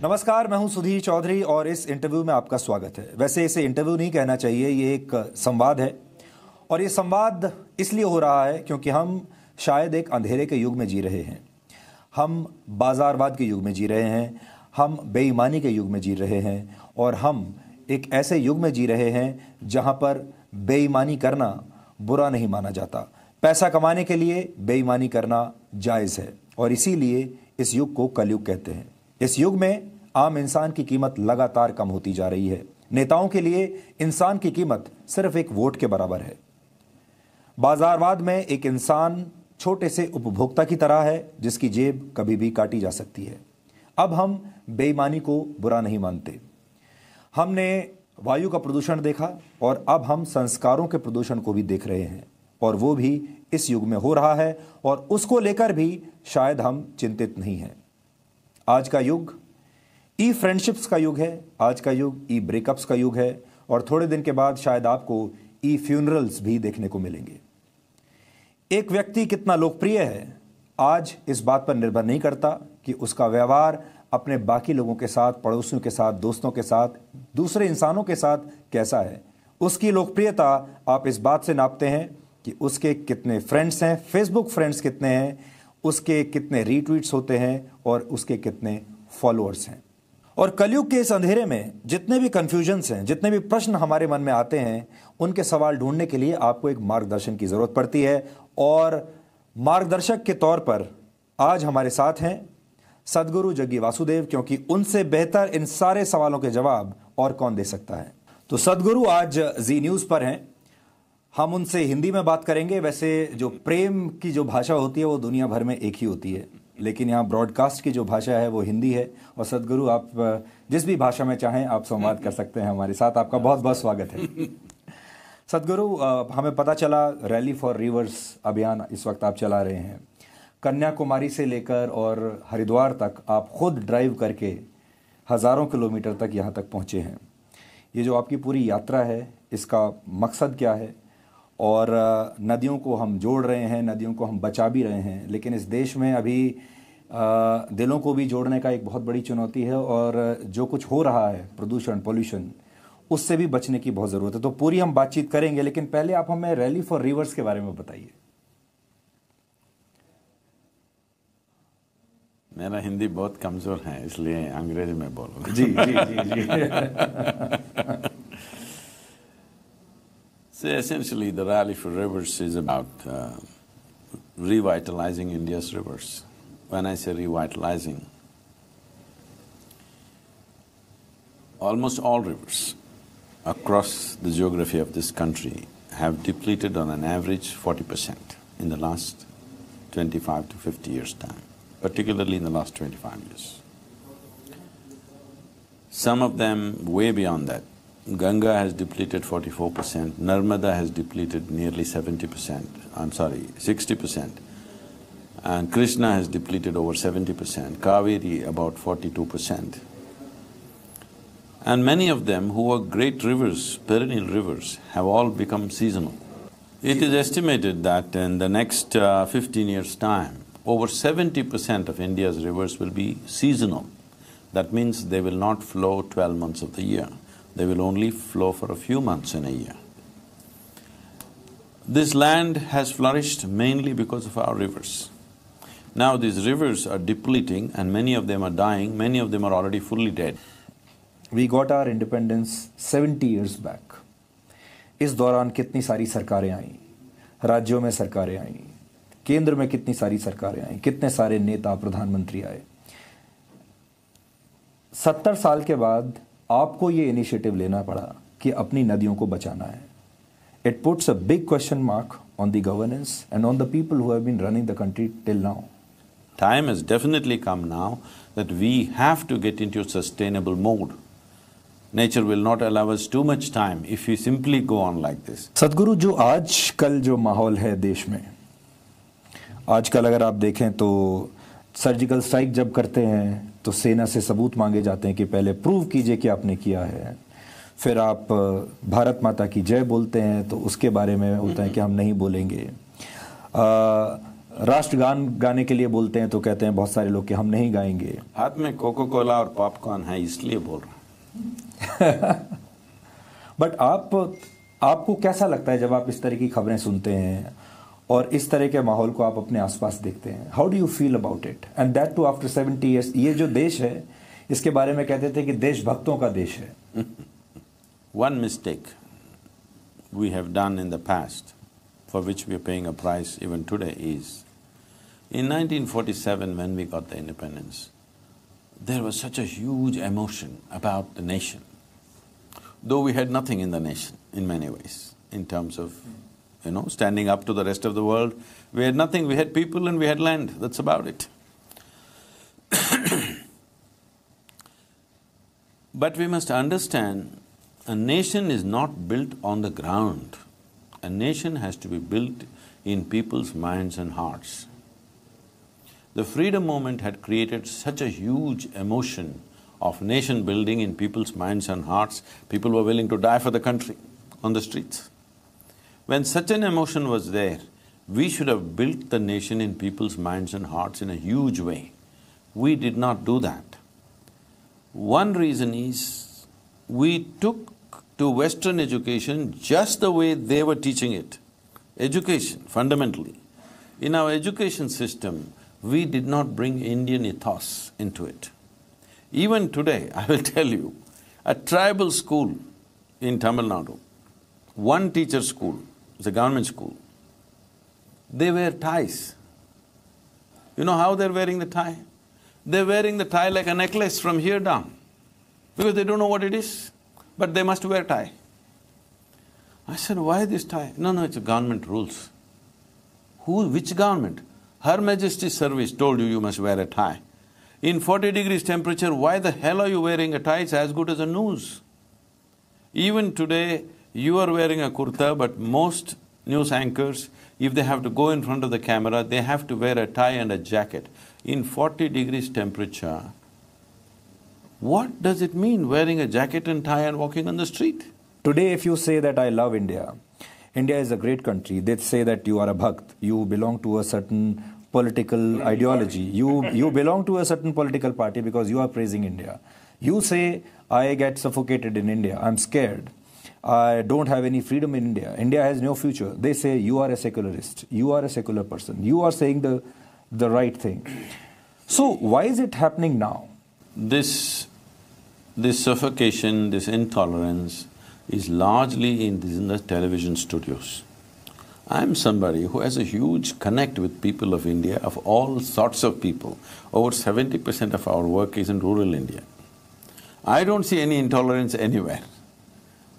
नमस्कार, मैं हूं सुधीर चौधरी और इस इंटरव्यू में आपका स्वागत है। वैसे इसे इंटरव्यू नहीं कहना चाहिए, ये एक संवाद है और ये संवाद इसलिए हो रहा है क्योंकि हम शायद एक अंधेरे के युग में जी रहे हैं। हम बाजारवाद के युग में जी रहे हैं, हम बेईमानी के युग में जी रहे हैं और हम एक ऐसे युग में जी रहे हैं जहां पर बेईमानी करना बुरा नहीं माना जाता। पैसा कमाने के लिए बेईमानी करना जायज़ है और इसीलिए इस युग को कलयुग कहते हैं। इस युग में आम इंसान की कीमत लगातार कम होती जा रही है। नेताओं के लिए इंसान की कीमत सिर्फ एक वोट के बराबर है। बाजारवाद में एक इंसान छोटे से उपभोक्ता की तरह है जिसकी जेब कभी भी काटी जा सकती है। अब हम बेईमानी को बुरा नहीं मानते। हमने वायु का प्रदूषण देखा और अब हम संस्कारों के प्रदूषण को भी देख रहे हैं और वो भी इस युग में हो रहा है और उसको लेकर भी शायद हम चिंतित नहीं हैं। आज का युग ई फ्रेंडशिप्स का युग है, आज का युग ई ब्रेकअप्स का युग है और थोड़े दिन के बाद शायद आपको ई फ्यूनरल्स भी देखने को मिलेंगे। एक व्यक्ति कितना लोकप्रिय है आज इस बात पर निर्भर नहीं करता कि उसका व्यवहार अपने बाकी लोगों के साथ, पड़ोसियों के साथ, दोस्तों के साथ, दूसरे इंसानों के साथ कैसा है। उसकी लोकप्रियता आप इस बात से नापते हैं कि उसके कितने फ्रेंड्स हैं, फेसबुक फ्रेंड्स कितने हैं, उसके कितने रीट्वीट्स होते हैं और उसके कितने फॉलोअर्स हैं। और कलयुग के इस अंधेरे में जितने भी कन्फ्यूजन्स हैं, जितने भी प्रश्न हमारे मन में आते हैं, उनके सवाल ढूंढने के लिए आपको एक मार्गदर्शन की ज़रूरत पड़ती है और मार्गदर्शक के तौर पर आज हमारे साथ हैं सदगुरु जग्गी वासुदेव, क्योंकि उनसे बेहतर इन सारे सवालों के जवाब और कौन दे सकता है। तो सदगुरु आज जी न्यूज़ पर हैं। हम उनसे हिंदी में बात करेंगे। वैसे जो प्रेम की जो भाषा होती है वो दुनिया भर में एक ही होती है, लेकिन यहाँ ब्रॉडकास्ट की जो भाषा है वो हिंदी है। और सदगुरु, आप जिस भी भाषा में चाहें आप संवाद कर सकते हैं हमारे साथ। आपका बहुत बहुत स्वागत है। सदगुरु, हमें पता चला रैली फॉर रिवर्स अभियान इस वक्त आप चला रहे हैं। कन्याकुमारी से लेकर और हरिद्वार तक आप खुद ड्राइव करके हज़ारों किलोमीटर तक यहाँ तक पहुँचे हैं। ये जो आपकी पूरी यात्रा है, इसका मकसद क्या है? और नदियों को हम जोड़ रहे हैं, नदियों को हम बचा भी रहे हैं, लेकिन इस देश में अभी दिलों को भी जोड़ने का एक बहुत बड़ी चुनौती है और जो कुछ हो रहा है, प्रदूषण, पॉल्यूशन, उससे भी बचने की बहुत ज़रूरत है। तो पूरी हम बातचीत करेंगे, लेकिन पहले आप हमें रैली फॉर रिवर्स के बारे में बताइए। मेरा हिंदी बहुत कमज़ोर है, इसलिए अंग्रेजी में बोलूँगा। जी जी जी जी। So essentially, the Rally for Rivers is about revitalizing India's rivers. When I say revitalizing, almost all rivers across the geography of this country have depleted on an average 40% in the last 25 to 50 years' time, particularly in the last 25 years. Some of them way beyond that. Ganga has depleted 44%, Narmada has depleted nearly 60%, and Krishna has depleted over 70%, Kaveri about 42%. And many of them who were great rivers, perennial rivers, have all become seasonal. It is estimated that in the next 15 years' time, over 70% of India's rivers will be seasonal. That means they will not flow 12 months of the year. They will only flow for a few months in a year. This land has flourished mainly because of our rivers. Now these rivers are depleting and many of them are dying, many of them are already fully dead. We got our independence 70 years back. इस दौरान कितनी सारी सरकारें आईं, राज्यों में सरकारें आईं, केंद्र में कितनी सारी सरकारें आईं, कितने सारे नेता, प्रधानमंत्री आए। 70 साल के बाद आपको ये इनिशिएटिव लेना पड़ा कि अपनी नदियों को बचाना है। It puts a big question mark on the governance and on the people who have been running the country till now. Time has definitely come now that we have to get into a sustainable mode. Nature will not allow us too much time if we simply go on like this. सदगुरु, जो आजकल जो माहौल है देश में, आजकल अगर आप देखें तो सर्जिकल स्ट्राइक जब करते हैं तो सेना से सबूत मांगे जाते हैं कि पहले प्रूव कीजिए कि आपने किया है। फिर आप भारत माता की जय बोलते हैं तो उसके बारे में होता है कि हम नहीं बोलेंगे। राष्ट्रगान गाने के लिए बोलते हैं तो कहते हैं बहुत सारे लोग कि हम नहीं गाएंगे। हाथ में कोको कोला और पॉपकॉर्न है इसलिए बोल रहा हूँ। बट आपको कैसा लगता है जब आप इस तरह की खबरें सुनते हैं और इस तरह के माहौल को आप अपने आसपास देखते हैं? How do you feel about it and that too after 70 years? ये जो देश है इसके बारे में कहते थे कि देशभक्तों का देश है। One mistake we have done in the past, for which we are paying a price even today, is in 1947 when we got the independence, there was such a huge emotion about the nation, though we had nothing in the nation in many ways, in terms of, standing up to the rest of the world. We had nothing, we had people and we had land, that's about it. But we must understand, a nation is not built on the ground. A nation has to be built in people's minds and hearts. The freedom movement had created such a huge emotion of nation building in people's minds and hearts, people were willing to die for the country on the streets. When such an emotion was there, we should have built the nation in people's minds and hearts in a huge way. We did not do that. One reason is, we took to Western education just the way they were teaching it. Education, fundamentally. In our education system, we did not bring Indian ethos into it. Even today, I will tell you, a tribal school in Tamil Nadu, one teacher school, it's a government school, they wear ties. You know how they're wearing the tie? They're wearing the tie like a necklace from here down, because they don't know what it is, but they must wear tie. I said, why this tie? No, it's a government rules. Which government? Her Majesty's Service told you must wear a tie. In 40 degrees temperature, why the hell are you wearing a tie? It's as good as a noose. Even today, you are wearing a kurta, but most news anchors, if they have to go in front of the camera, they have to wear a tie and a jacket. In 40 degrees temperature, what does it mean wearing a jacket and tie and walking on the street? Today, if you say that I love India, India is a great country, they say that you are a bhakt, you belong to a certain political ideology, you belong to a certain political party because you are praising India. You say, I get suffocated in India, I'm scared, I don't have any freedom in India, India has no future. They say, you are a secularist, you are a secular person, you are saying the right thing. So why is it happening now? This suffocation, this intolerance is largely in the television studios. I'm somebody who has a huge connect with people of India, of all sorts of people. Over 70% of our work is in rural India. I don't see any intolerance anywhere.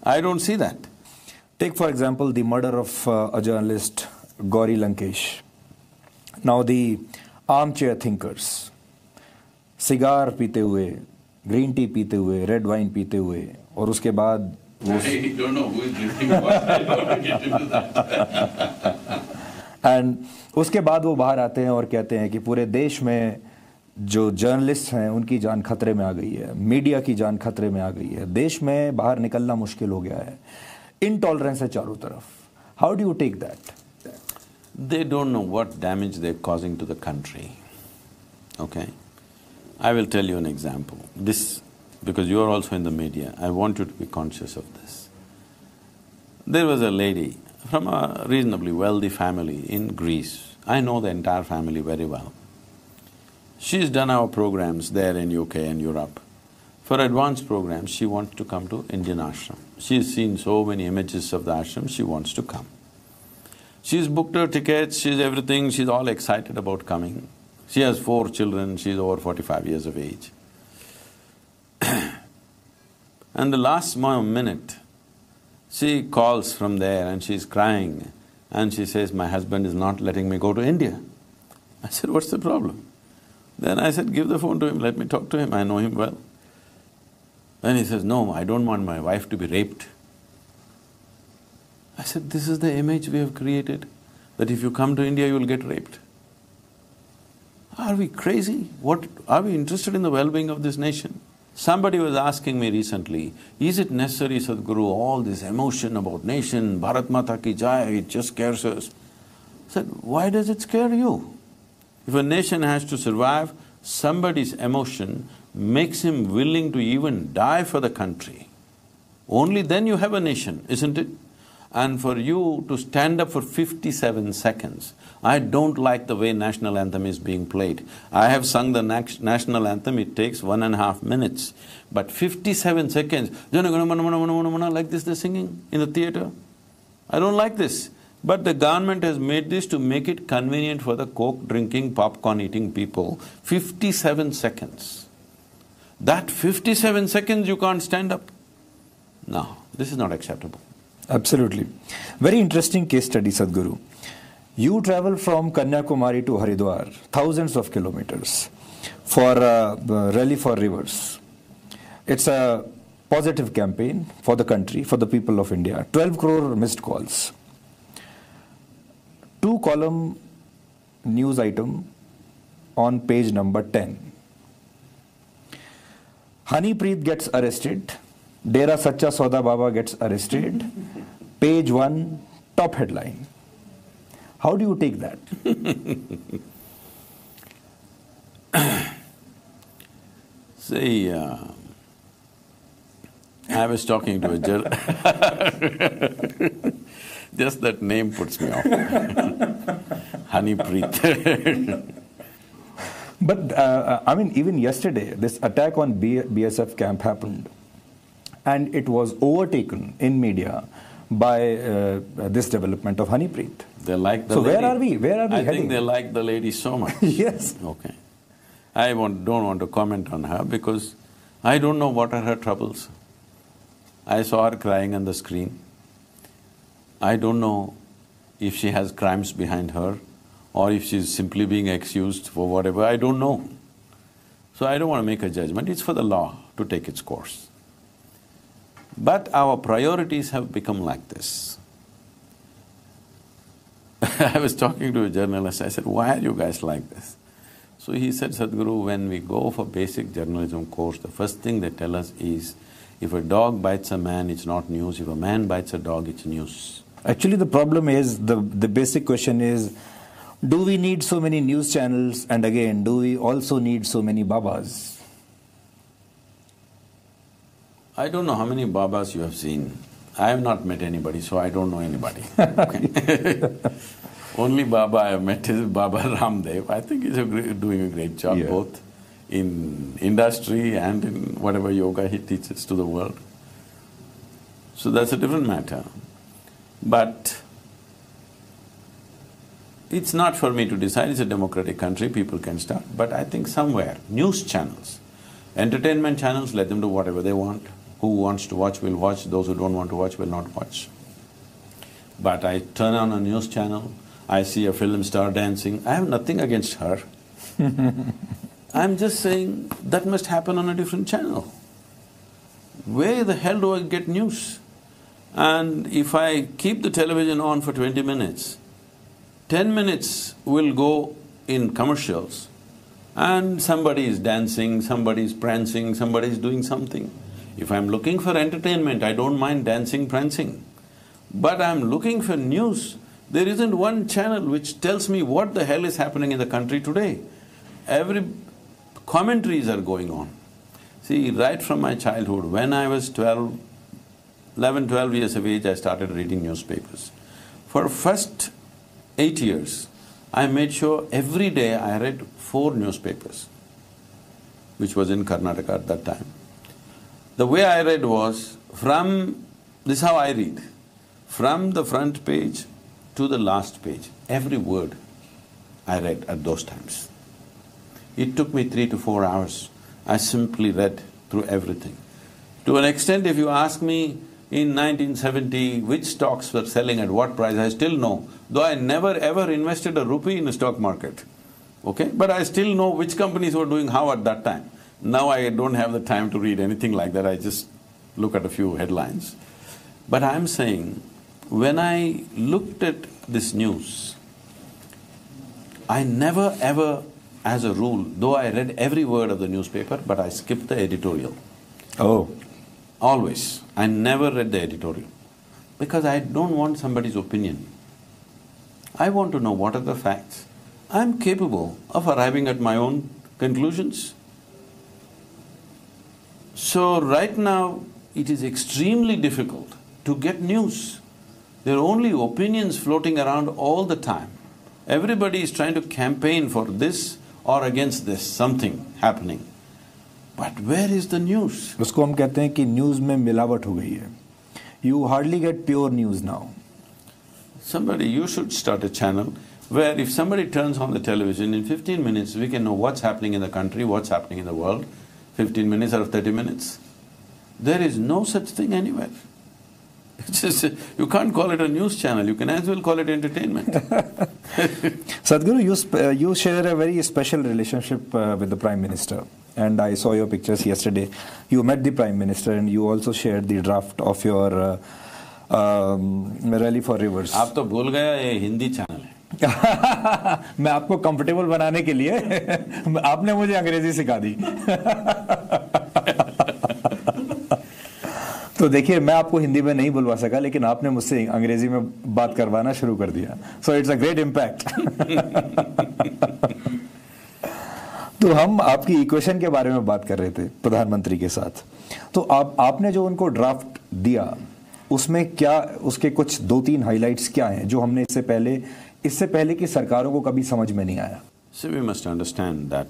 I don't see that. Take for example the murder of a journalist, Gauri Lankesh. Now the armchair thinkers, cigar पीते हुए, green tea पीते हुए, red wine पीते हुए, और उसके बाद I don't know who is drinking what, I don't want to get into that. And उसके बाद वो बाहर आते हैं और कहते हैं कि पूरे देश में जो जर्नलिस्ट हैं उनकी जान खतरे में आ गई है, मीडिया की जान खतरे में आ गई है, देश में बाहर निकलना मुश्किल हो गया है, इंटॉलरेंस है चारों तरफ. How do you take that? They don't know what damage they're causing to the country, okay? I will tell you an example. This, because you are also in the media, I want you to be conscious of this. There was a lady from a reasonably wealthy family in Greece. I know the entire family very well. She's done our programs there in UK and Europe. For advanced programs, she wants to come to Indian ashram. She's seen so many images of the ashram, she wants to come. She's booked her tickets, she's everything, she's all excited about coming. She has 4 children, she's over 45 years of age. And the last minute, she calls from there and she's crying and she says, my husband is not letting me go to India. I said, what's the problem? Then I said, give the phone to him, let me talk to him, I know him well. Then he says, no, I don't want my wife to be raped. I said, this is the image we have created, that if you come to India, you will get raped. Are we crazy? What… are we interested in the well-being of this nation? Somebody was asking me recently, is it necessary, Sadhguru, all this emotion about nation, Bharat Mata ki Jai, it just scares us. I said, why does it scare you? If a nation has to survive, somebody's emotion makes him willing to even die for the country. Only then you have a nation, isn't it? And for you to stand up for 57 seconds, I don't like the way national anthem is being played. I have sung the national anthem, it takes 1.5 minutes. But 57 seconds, Jana Gana Mana Mana Mana Mana Mana, like this they're singing in the theatre. I don't like this. But the government has made this to make it convenient for the coke drinking, popcorn eating people. 57 seconds. That 57 seconds you can't stand up. No, this is not acceptable. Absolutely. Very interesting case study, Sadhguru. You travel from Kanyakumari to Haridwar, thousands of kilometers, for a rally for rivers. It's a positive campaign for the country, for the people of India. 12 crore missed calls. 2-column news item on page number 10. Honeypreet gets arrested. Dera Sacha Sauda Baba gets arrested. Page 1, top headline. How do you take that? See, I was talking to a just that name puts me off. Honeypreet. But I mean, even yesterday, this attack on BSF camp happened, and it was overtaken in media by this development of Honeypreet. They like the so lady. Where are we? Where are we I heading? think they like the lady so much. Yes. Okay. I don't want to comment on her because I don't know what are her troubles. I saw her crying on the screen. I don't know if she has crimes behind her or if she's simply being excused for whatever, I don't know. So I don't want to make a judgment, it's for the law to take its course. But our priorities have become like this. I was talking to a journalist, I said, why are you guys like this? So he said, Sadhguru, when we go for basic journalism course, the first thing they tell us is, if a dog bites a man, it's not news. If a man bites a dog, it's news. Actually, the problem is, the basic question is, do we need so many news channels? And again, do we also need so many Babas? I don't know how many Babas you have seen. I have not met anybody, so I don't know anybody. Okay. Only Baba I have met is Baba Ramdev. I think he's doing a great job, both in industry and in whatever yoga he teaches to the world. So that's a different matter. But it's not for me to decide, it's a democratic country, people can start. But I think somewhere, news channels, entertainment channels, let them do whatever they want. Who wants to watch will watch, those who don't want to watch will not watch. But I turn on a news channel, I see a film star dancing, I have nothing against her. I'm just saying that must happen on a different channel. Where the hell do I get news? And if I keep the television on for 20 minutes, 10 minutes will go in commercials and somebody is dancing, somebody is prancing, somebody is doing something. If I'm looking for entertainment, I don't mind dancing, prancing. But I'm looking for news. There isn't one channel which tells me what the hell is happening in the country today. Every commentaries are going on. See, right from my childhood, when I was 11, 12 years of age, I started reading newspapers. For first 8 years, I made sure every day I read 4 newspapers, which was in Karnataka at that time. The way I read was, this is how I read, from the front page to the last page, every word I read at those times. It took me 3 to 4 hours. I simply read through everything. To an extent, if you ask me in 1970 which stocks were selling at what price, I still know, though I never ever invested a rupee in the stock market, okay? But I still know which companies were doing how at that time. Now I don't have the time to read anything like that, I just look at a few headlines. But I'm saying, when I looked at this news, I never ever, as a rule, though I read every word of the newspaper, but I skipped the editorial. Oh. Always. I never read the editorial because I don't want somebody's opinion. I want to know what are the facts. I'm capable of arriving at my own conclusions. So right now, it is extremely difficult to get news. There are only opinions floating around all the time. Everybody is trying to campaign for this or against this, something happening. But where is the news? उसको हम कहते हैं कि news में मिलावट हो गई है. You hardly get pure news now. You should start a channel where if somebody turns on the television, in 15 minutes we can know what's happening in the country, what's happening in the world, 15 minutes out of 30 minutes. There is no such thing anywhere. It's just, you can't call it a news channel, you can as well call it entertainment. Sadhguru, you share a very special relationship with the Prime Minister. And I saw your pictures yesterday. You met the Prime Minister and you also shared the draft of your rally for rivers. आप तो भूल गया ये Hindi channel है. मैं आपको comfortable बनाने के लिए आपने मुझे अंग्रेजी सिखा दी. तो देखिए, मैं आपको हिंदी में नहीं बुलवा सका, लेकिन आपने मुझसे अंग्रेजी में बात करवाना शुरू कर दिया. So it's a great impact. तो हम आपकी इक्वेशन के बारे में बात कर रहे थे प्रधानमंत्री के साथ. तो आपने जो उनको ड्राफ्ट दिया, उसमें क्या, उसके कुछ 2-3 हाइलाइट्स क्या हैं जो हमने इससे पहले की सरकारों को कभी समझ में नहीं आया? So we must understand that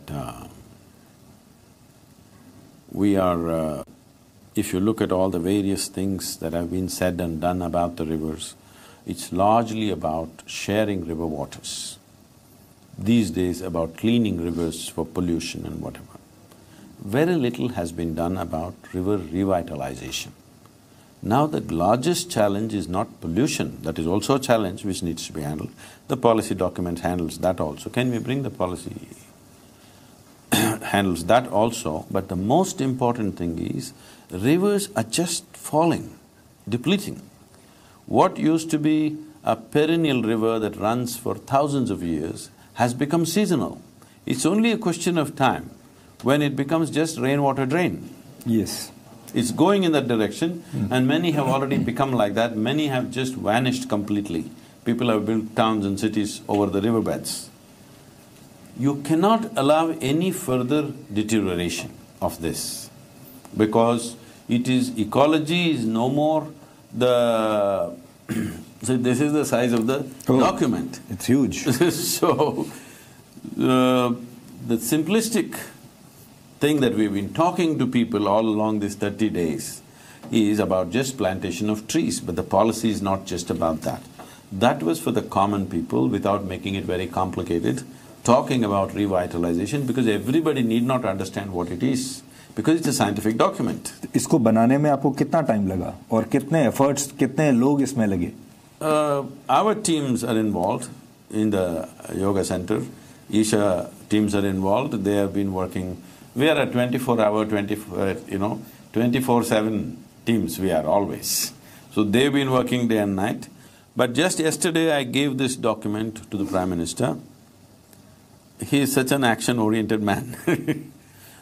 we are if you look at all the various things that have been said and done about the rivers, it's largely about sharing river waters. These days about cleaning rivers for pollution and whatever. Very little has been done about river revitalization. Now the largest challenge is not pollution, that is also a challenge which needs to be handled. The policy document handles that also. Can we bring the policy handles that also, but the most important thing is rivers are just falling, depleting. What used to be a perennial river that runs for thousands of years has become seasonal. It's only a question of time when it becomes just rainwater drain. Yes. It's going in that direction and many have already become like that, many have just vanished completely. People have built towns and cities over the riverbeds. You cannot allow any further deterioration of this because ecology is no more the… So this is the size of the document. It's huge. So, the simplistic thing that we've been talking to people all along these 30 days is about just plantation of trees, but the policy is not just about that. That was for the common people without making it very complicated, talking about revitalization because everybody need not understand what it is, because it's a scientific document. इसको बनाने में आपको कितना time लगा और कितने efforts, कितने लोग इसमें लगे? Our teams are involved in the yoga center. Isha teams are involved. They have been working. We are a 24-hour, 24/7 teams. We are always. So they've been working day and night. But just yesterday, I gave this document to the Prime Minister. He is such an action-oriented man.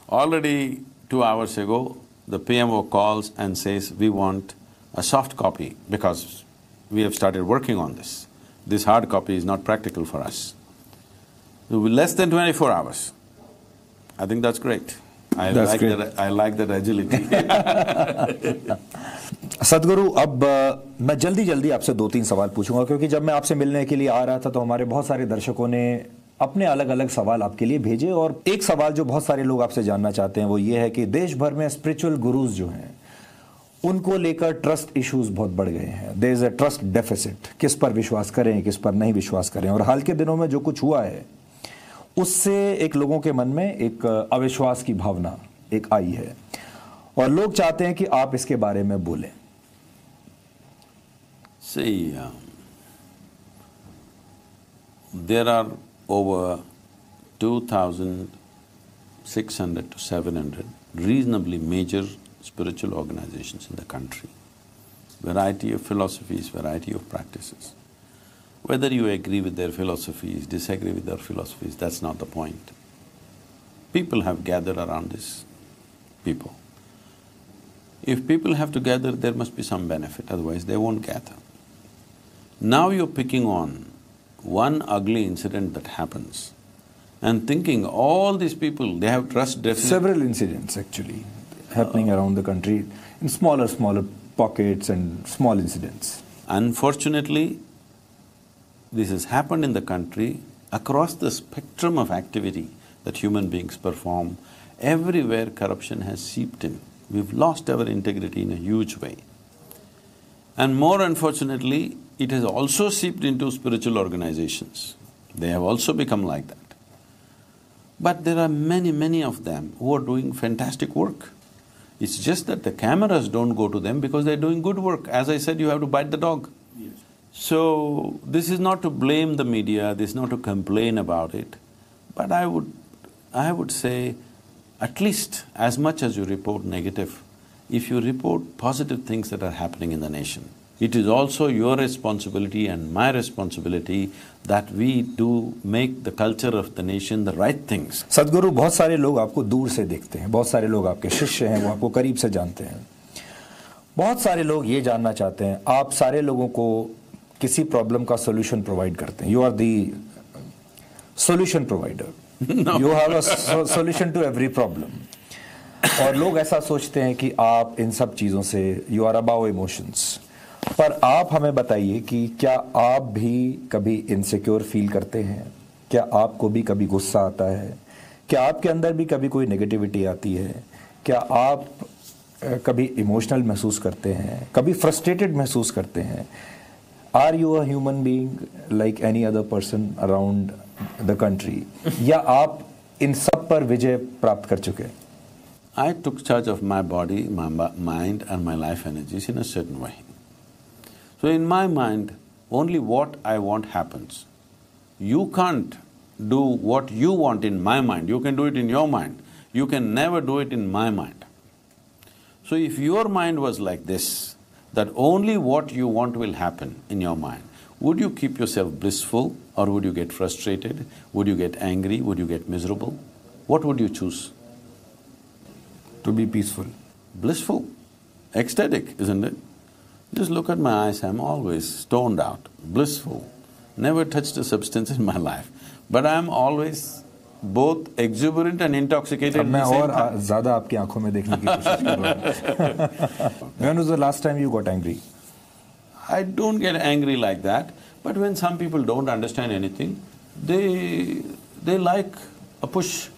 Already 2 hours ago, the PMO calls and says, we want a soft copy because we have started working on this. This hard copy is not practical for us. Less than 24 hours. I think that's great. I like that agility. सदगुरु, अब मैं जल्दी आपसे 2-3 सवाल पूछूंगा क्योंकि जब मैं आपसे मिलने के लिए आ रहा था तो हमारे बहुत सारे दर्शकों ने अपने अलग अलग सवाल आपके लिए भेजे और एक सवाल जो बहुत सारे लोग आपसे जानना चाहते हैं वो ये है कि देश भर में स्पिरिचुअल गुरुज जो हैं उनको लेकर ट्रस्ट इश्यूज बहुत बढ़ गए हैं. There is a trust deficit. किस पर विश्वास करें, किस पर नहीं विश्वास करें. और हाल के दिनों में जो कुछ हुआ है उससे एक लोगों के मन में एक अविश्वास की भावना एक आई है और लोग चाहते हैं कि आप इसके बारे में बोलें. See, there are over 2,600 to 700 reasonably major spiritual organizations in the country. Variety of philosophies, variety of practices. Whether you agree with their philosophies, disagree with their philosophies, that's not the point. People have gathered around this people. If people have to gather, there must be some benefit, otherwise they won't gather. Now you're picking on one ugly incident that happens and thinking all these people, they have trust deficit. Several incidents actually happening around the country in smaller pockets and small incidents. Unfortunately, this has happened in the country across the spectrum of activity that human beings perform. Everywhere corruption has seeped in. We've lost our integrity in a huge way. And more unfortunately, it has also seeped into spiritual organizations. They have also become like that. But there are many of them who are doing fantastic work. It's just that the cameras don't go to them because they're doing good work. As I said, you have to bite the dog. Yes. So, this is not to blame the media, this is not to complain about it, but I would say, at least as much as you report negative, if you report positive things that are happening in the nation, it is also your responsibility and my responsibility that we do make the culture of the nation the right things. सद्गुरु, बहुत सारे लोग आपको दूर से देखते हैं, बहुत सारे लोग आपके शिष्य हैं, वो आपको करीब से जानते हैं। बहुत सारे लोग ये जानना चाहते हैं, आप सारे लोगों को किसी प्रॉब्लम का सॉल्यूशन प्रोवाइड करते हैं। You are the solution provider, you have a solution to every problem. और लोग ऐसा सोचते हैं कि आप इन सब चीज़ों से यू आर अबाव इमोशंस। पर आप हमें बताइए कि क्या आप भी कभी इनसिक्योर फील करते हैं? क्या आपको भी कभी गुस्सा आता है? क्या आपके अंदर भी कभी कोई नेगेटिविटी आती है? क्या आप कभी इमोशनल महसूस करते हैं, कभी फ्रस्ट्रेटेड महसूस करते हैं? Are you a human being like any other person around the country, या आप इन सब पर विजय प्राप्त कर चुके? I took charge of my body, my mind and my life energies in a certain way. So in my mind, only what I want happens. You can't do what you want in my mind, you can do it in your mind. You can never do it in my mind. So if your mind was like this, that only what you want will happen in your mind, would you keep yourself blissful or would you get frustrated? Would you get angry? Would you get miserable? What would you choose? To be peaceful. Blissful, ecstatic, isn't it? Just look at my eyes, I'm always stoned out, blissful, never touched a substance in my life. But I'm always both exuberant and intoxicated at the same time. मैं ज़्यादा आपकी आंखों में देखने की कोशिश कर रहा हूँ। When was the last time you got angry? I don't get angry like that, but when some people don't understand anything, they like a push.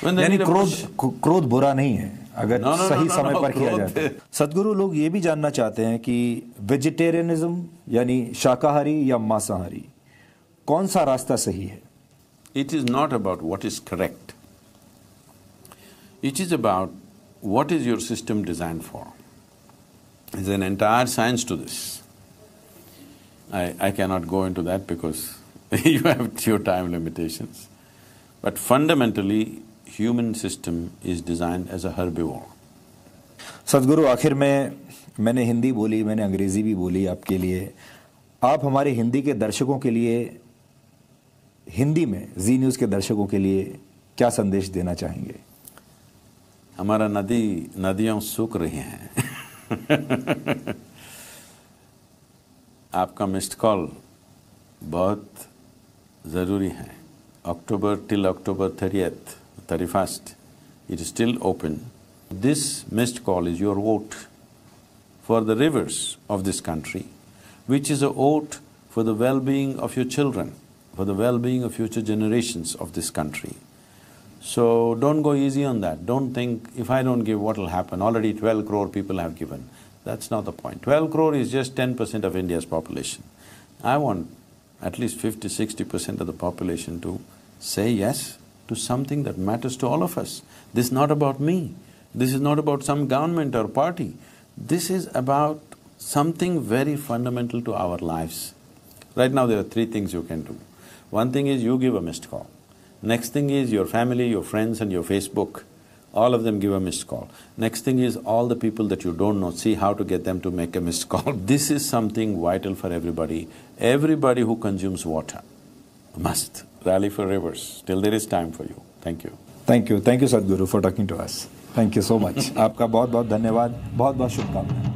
When they need a push. क्रोध बुरा नहीं है अगर सही समय पर किया जाता है। सद्गुरु, लोग ये भी जानना चाहते हैं कि वेजिटेरियनिज्म यानी शाकाहारी या मांसाहारी, कौन सा रास्ता सही है? It is not about what is correct. It is about what is your system designed for. There's an entire science to this. I cannot go into that because you have your time limitations. But fundamentally, human system is designed as a herbivore. सद्गुरु, आखिर में मैंने हिंदी बोली, मैंने अंग्रेजी भी बोली आपके लिए। आप हमारे हिंदी के दर्शकों के लिए, हिंदी में जी न्यूज़ के दर्शकों के लिए क्या संदेश देना चाहेंगे? हमारा नदियाँ सूख रही हैं। आपका मिस्ड कॉल बहुत ज़रूरी है। October till October 30th, 31st, it is still open. This missed call is your vote for the rivers of this country, which is a vote for the well-being of your children, for the well-being of future generations of this country. So don't go easy on that. Don't think, if I don't give, what will happen? Already 12 crore people have given. That's not the point. 12 crore is just 10% of India's population. I want at least 50–60% of the population to say yes to something that matters to all of us. This is not about me. This is not about some government or party. This is about something very fundamental to our lives. Right now there are three things you can do. One thing is you give a missed call. Next thing is your family, your friends and your Facebook, all of them give a missed call. Next thing is all the people that you don't know, see how to get them to make a missed call. This is something vital for everybody. Everybody who consumes water must rally for rivers till there is time for you. Thank you. Thank you, Sadhguru, for talking to us. Thank you so much. आपका बहुत बहुत धन्यवाद, बहुत बहुत शुभकामनाएं।